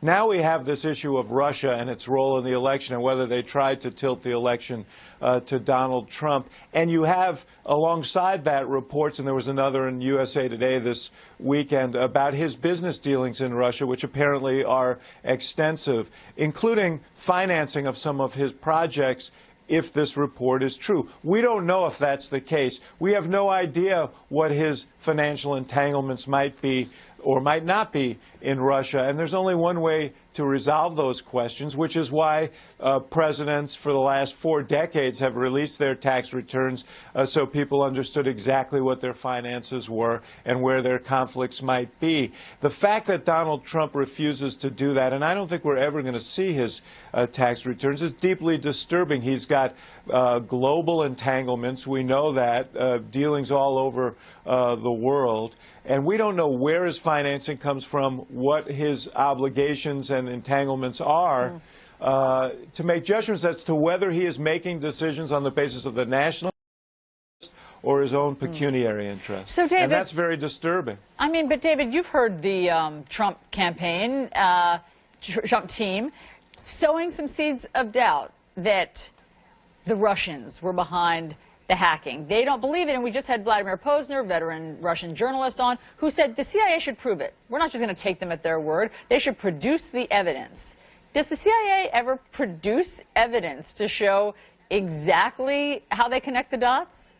Now we have this issue of Russia and its role in the election and whether they tried to tilt the election to Donald Trump. And you have, alongside that, reports, and there was another in USA Today this weekend, about his business dealings in Russia, which apparently are extensive, including financing of some of his projects, if this report is true. We don't know if that's the case. We have no idea what his financial entanglements might be or might not be in Russia. And there's only one way to resolve those questions, which is why presidents for the last 4 decades have released their tax returns so people understood exactly what their finances were and where their conflicts might be. The fact that Donald Trump refuses to do that, and I don't think we're ever going to see his tax returns, is deeply disturbing. He's got global entanglements. We know that, dealings all over the world. And we don't know where his financing comes from, what his obligations and entanglements are, to make judgments as to whether he is making decisions on the basis of the national or his own pecuniary interests. So, David, and that's very disturbing. I mean, but David, you've heard the Trump campaign, Trump team, sowing some seeds of doubt that the Russians were behind the hacking. They don't believe it, and we just had Vladimir Posner, veteran Russian journalist, on, who said the CIA should prove it. We're not just going to take them at their word. They should produce the evidence. Does the CIA ever produce evidence to show exactly how they connect the dots?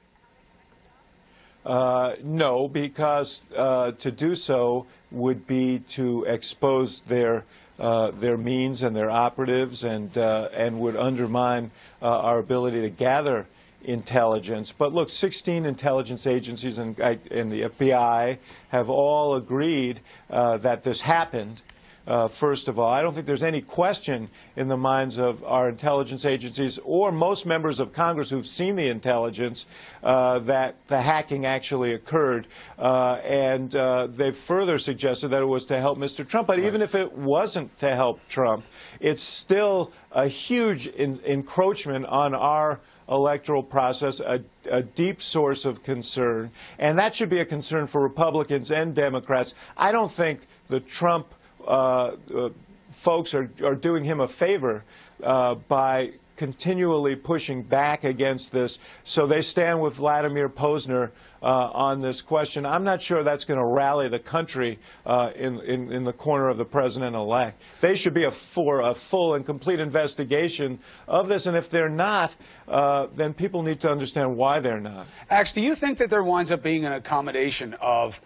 No, because to do so would be to expose their means and their operatives, and would undermine our ability to gather intelligence. But look, 16 intelligence agencies and the FBI have all agreed that this happened. First of all, I don't think there's any question in the minds of our intelligence agencies or most members of Congress who've seen the intelligence that the hacking actually occurred. And they've further suggested that it was to help Mr. Trump. But even if it wasn't to help Trump, it's still a huge encroachment on our electoral process, a deep source of concern. And that should be a concern for Republicans and Democrats. I don't think the Trump folks are doing him a favor by continually pushing back against this. So they stand with Vladimir Posner on this question. I'm not sure that's going to rally the country in the corner of the president-elect. They should be for a full and complete investigation of this. And if they're not, then people need to understand why they're not. Ax, do you think that there winds up being an accommodation of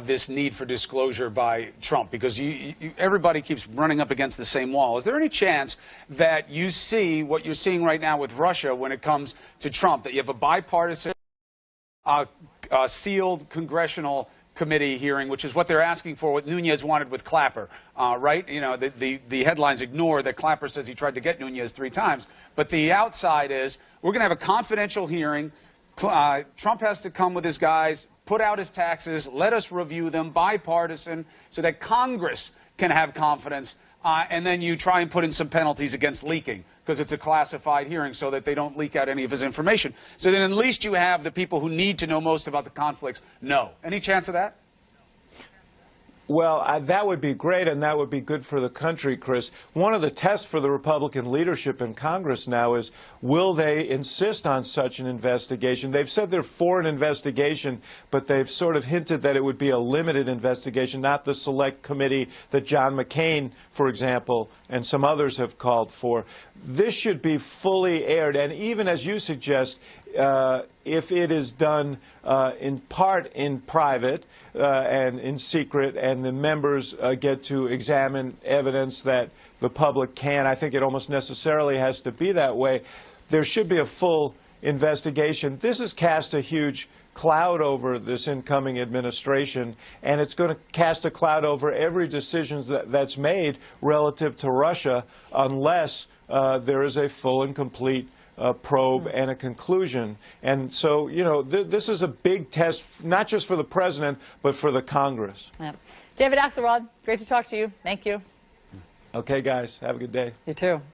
this need for disclosure by Trump? Because everybody keeps running up against the same wall. Is there any chance that you see what you're seeing right now with Russia when it comes to Trump, that you have a bipartisan sealed congressional committee hearing, which is what they're asking for, what Nunes wanted with Clapper, right? You know, the headlines ignore that Clapper says he tried to get Nunes 3 times. But the outside is, we're going to have a confidential hearing. Trump has to come with his guys, put out his taxes, let us review them, bipartisan, so that Congress can have confidence. And then you try and put in some penalties against leaking, because it's a classified hearing, so that they don't leak out any of his information. So then at least you have the people who need to know most about the conflicts know. Any chance of that? Well, that would be great, and that would be good for the country, Chris. One of the tests for the Republican leadership in Congress now is, will they insist on such an investigation? They've said they're for an investigation, but they've sort of hinted that it would be a limited investigation, not the select committee that John McCain, for example, and some others have called for. This should be fully aired, and even as you suggest, if it is done in part in private and in secret, and the members get to examine evidence that the public can, I think it almost necessarily has to be that way. There should be a full investigation. This has cast a huge cloud over this incoming administration, and it's going to cast a cloud over every decision that's made relative to Russia unless there is a full and complete probe and a conclusion. And so, you know, this is a big test, not just for the president, but for the Congress. Yeah. David Axelrod, great to talk to you. Thank you. Okay, guys. Have a good day. You too.